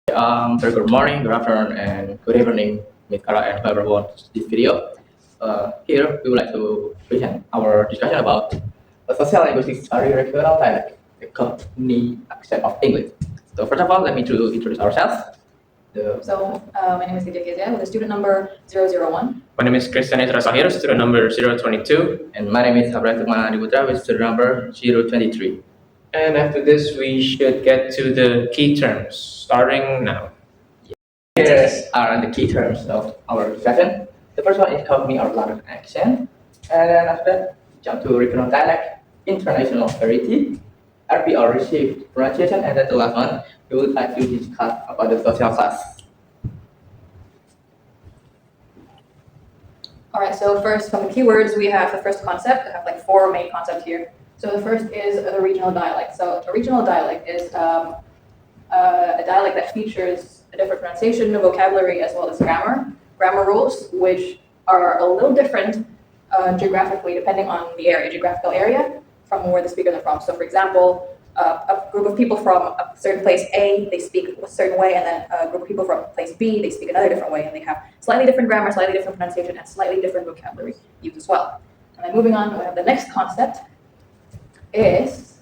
Very good morning, good afternoon, and good evening, Ms. Kara and whoever watched this video. Here, we would like to present our discussion about the social linguistics regional dialect, the Cockney accent of English. So first of all, let me introduce ourselves. My name is Lydia Kezia with the student number 001. My name is Ezra Sahir, student number 022. And my name is Sukmana Putra with student number 023. And after this, we should get to the key terms, starting now. Here are the key terms of our discussion. The first one is Cockney or London accent. And then after that, jump to regional dialect, international variety, RP or received pronunciation, and then the last one, we would like to discuss about the social class. Alright, so first from the keywords, we have the first concept. We have like four main concepts here. So the first is the regional dialect. So a regional dialect is a dialect that features a different pronunciation, vocabulary, as well as grammar rules, which are a little different geographically depending on the geographical area from where the speakers are from. So for example, a group of people from a certain place A, they speak a certain way, and then a group of people from place B, they speak another different way, and they have slightly different grammar, slightly different pronunciation, and slightly different vocabulary used as well. And then moving on, we have the next concept is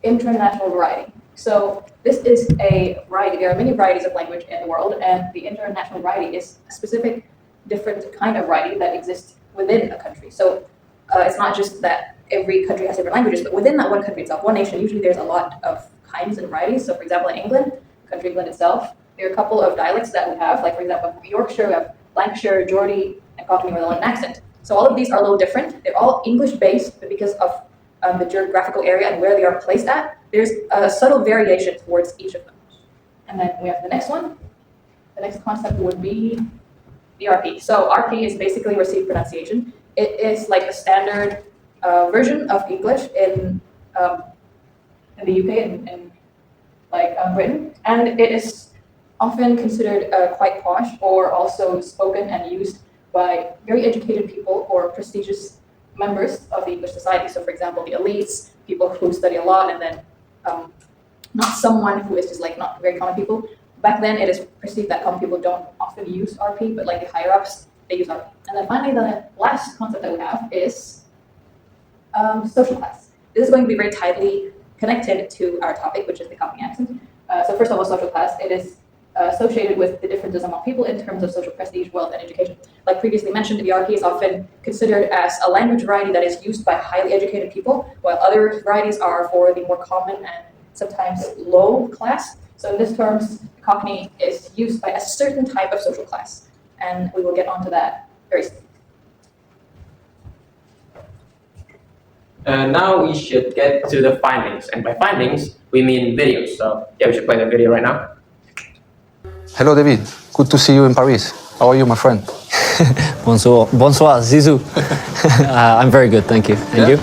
international variety. So this is a variety. There are many varieties of language in the world, and the international variety is a specific different kind of variety that exists within a country. So it's not just that every country has different languages, but within that one country itself, one nation, usually there's a lot of kinds and varieties. So for example, in England, country England itself, there are a couple of dialects that we have. Like for example, Yorkshire, we have Lancashire, Geordie, and Cockney with a London accent. So all of these are a little different. They're all English-based, but because of the geographical area and where they are placed at, there's a subtle variation towards each of them. And then we have the next one. The next concept would be the RP. So RP is basically received pronunciation. It is like a standard version of English in the UK and Britain, and it is often considered quite posh, or also spoken and used by very educated people or prestigious members of the English society. So for example, the elites, people who study a lot, and then not someone who is just like not very common people. Back then, it is perceived that common people don't often use RP, but like the higher ups, they use RP. And then finally, the last concept that we have is social class. This is going to be very tightly connected to our topic, which is the Cockney accent. So first of all, social class, it is associated with the differences among people in terms of social prestige, wealth, and education. Like previously mentioned, the RP is often considered as a language variety that is used by highly educated people, while other varieties are for the more common and sometimes low class. So in this terms, Cockney is used by a certain type of social class, and we will get onto that very soon. Now we should get to the findings, and by findings, we mean videos. So yeah, we should play the video right now. Hello, David. Good to see you in Paris. How are you, my friend? Bonsoir, Zizou. I'm very good, thank you. And you?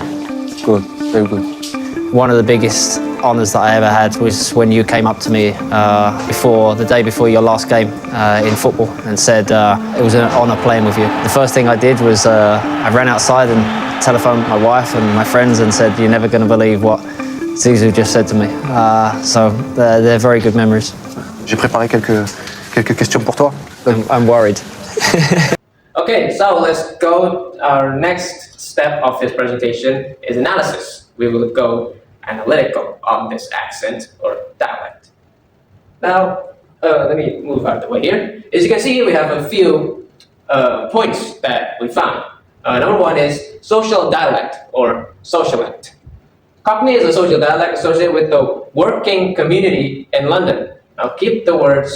Good, very good. One of the biggest honours that I ever had was when you came up to me the day before your last game in football and said it was an honour playing with you. The first thing I did was I ran outside and telephoned my wife and my friends and said, "You're never going to believe what Zizou just said to me." So they're very good memories. J'ai préparé quelques questions pour toi. I'm worried. Okay, so let's go. Our next step of this presentation is analysis. We will go analytical on this accent or dialect. Now, let me move out of the way here. As you can see, we have a few points that we found. Number one is social dialect or sociolect. Cockney is a social dialect associated with the working community in London. Now keep the words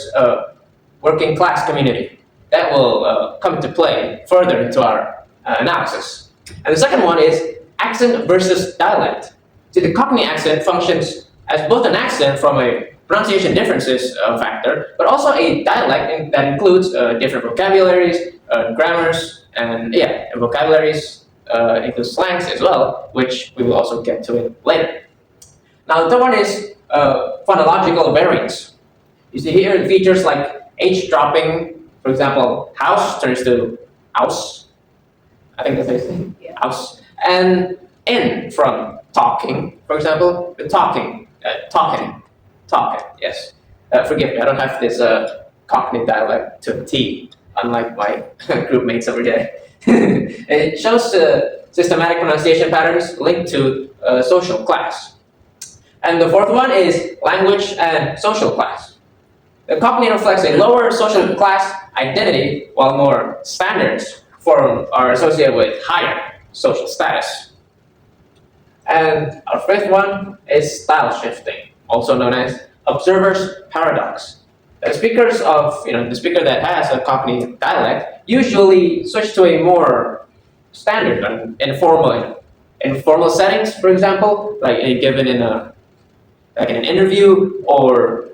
working class community. That will come into play further into our analysis. And the second one is accent versus dialect. See, the Cockney accent functions as both an accent from a pronunciation differences factor, but also a dialect that includes different vocabularies, grammars, and vocabularies include slangs as well, which we will also get to it later. Now the third one is phonological variance. You see here features like H dropping, for example, house turns to house. I think that's the same. Yeah. House. And N from talking, for example, the talking, yes. Forgive me, I don't have this Cockney dialect to a T, unlike my group mates over there. It shows systematic pronunciation patterns linked to social class. And the fourth one is language and social class. The Cockney reflects a lower social class identity, while more standards are associated with higher social status. And our fifth one is style shifting, also known as observer's paradox. The speaker that has a Cockney dialect usually switch to a more standard and informal settings, for example, like given in an interview or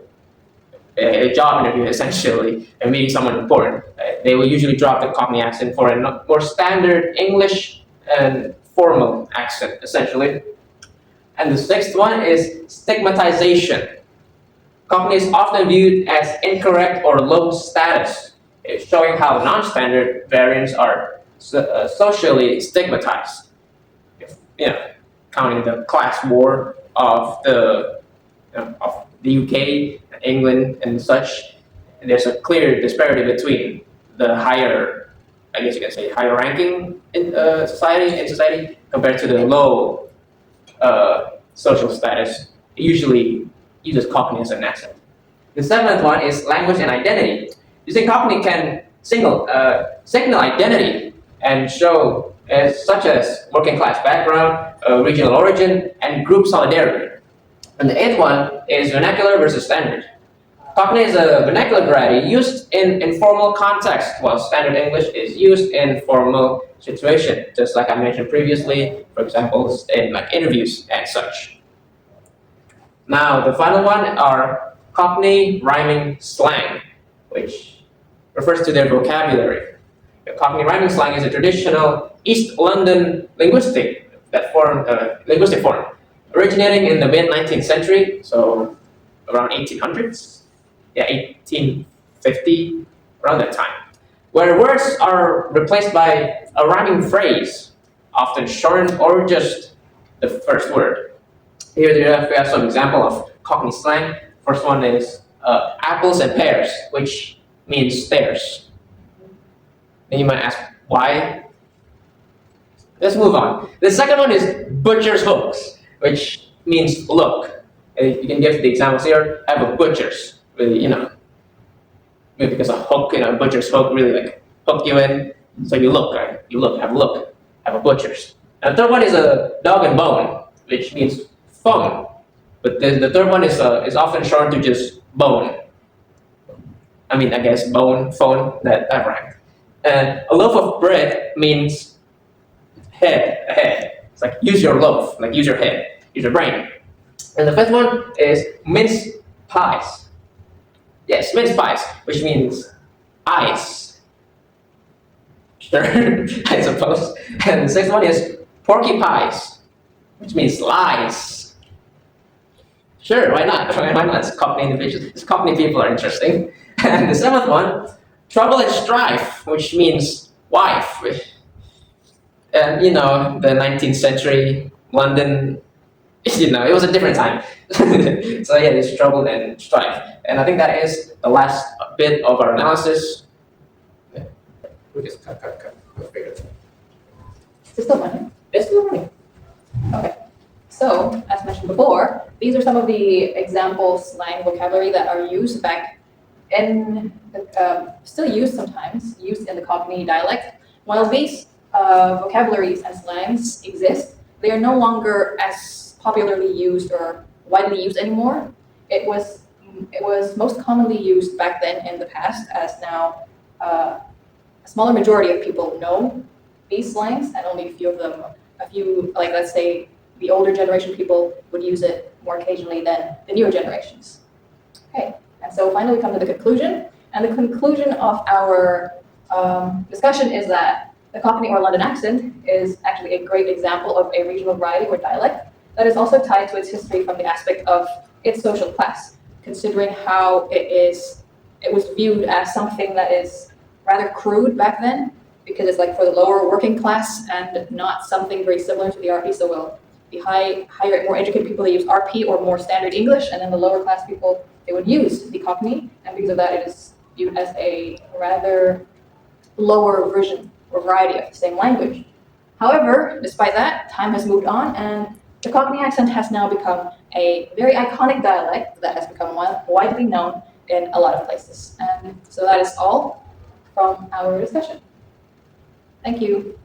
a job interview, essentially, and meeting someone important. They will usually drop the Cockney accent for a more standard English and formal accent, essentially. And the sixth one is stigmatization. Cockney is often viewed as incorrect or low status, showing how non-standard variants are socially stigmatized. Counting the class war of the UK, England, and such, there's a clear disparity between the higher, I guess you can say, higher ranking in society compared to the low social status. It usually uses Cockney as an accent. The seventh one is language and identity. Using Cockney can signal identity and show such as working class background, regional origin, and group solidarity. And the eighth one is vernacular versus standard. Cockney is a vernacular variety used in informal context, while standard English is used in formal situation, just like I mentioned previously, for example, in interviews and such. Now, the final one are Cockney rhyming slang, which refers to their vocabulary. The Cockney rhyming slang is a traditional East London linguistic form, originating in the mid-19th century, so around 1800s. 1850, around that time, where words are replaced by a rhyming phrase, often shortened or just the first word. Here we have some example of Cockney slang. First one is apples and pears, which means stairs. Then you might ask, why? Let's move on. The second one is butcher's hooks, which means look. You can give the examples here. I have a butcher's. Really, maybe because a hook, a butcher's hook really hook you in. So you look, right? You look, have a butcher's. And the third one is a dog and bone, which means phone. But the third one is often shortened to just bone. I guess bone, phone, that rhymed. And a loaf of bread means a head. It's like use your loaf, use your head, use your brain. And the fifth one is mince pies. Yes, mince pies, which means eyes. Sure, I suppose. And the sixth one is porky pies, which means lies. Sure, why not? Why not? It's Cockney individuals. It's Cockney people are interesting. And the seventh one, trouble and strife, which means wife. And the 19th century London, it was a different time. So yeah, there's trouble and strife. And I think that is the last bit of our analysis. Yeah. We just cut. Is it still running? It's still running. Okay. So, as mentioned before, these are some of the example slang vocabulary that are used back in, still used sometimes, used in the Cockney dialect. While these vocabularies and slangs exist, they are no longer as popularly used or widely used anymore. It was most commonly used back then in the past, as now a smaller majority of people know these slangs, and only a few, let's say, the older generation people would use it more occasionally than the newer generations. Okay, and so finally we come to the conclusion, and the conclusion of our discussion is that the Cockney or London accent is actually a great example of a regional variety or dialect that is also tied to its history from the aspect of its social class, considering how it was viewed as something that is rather crude back then, because it's for the lower working class and not something very similar to the RP, so we'll the higher, more educated people, they use RP or more standard English, and then the lower class people, they would use the Cockney, and because of that, it is viewed as a rather lower version or variety of the same language. However, despite that, time has moved on, and the Cockney accent has now become a very iconic dialect that has become widely known in a lot of places. And so that is all from our discussion. Thank you.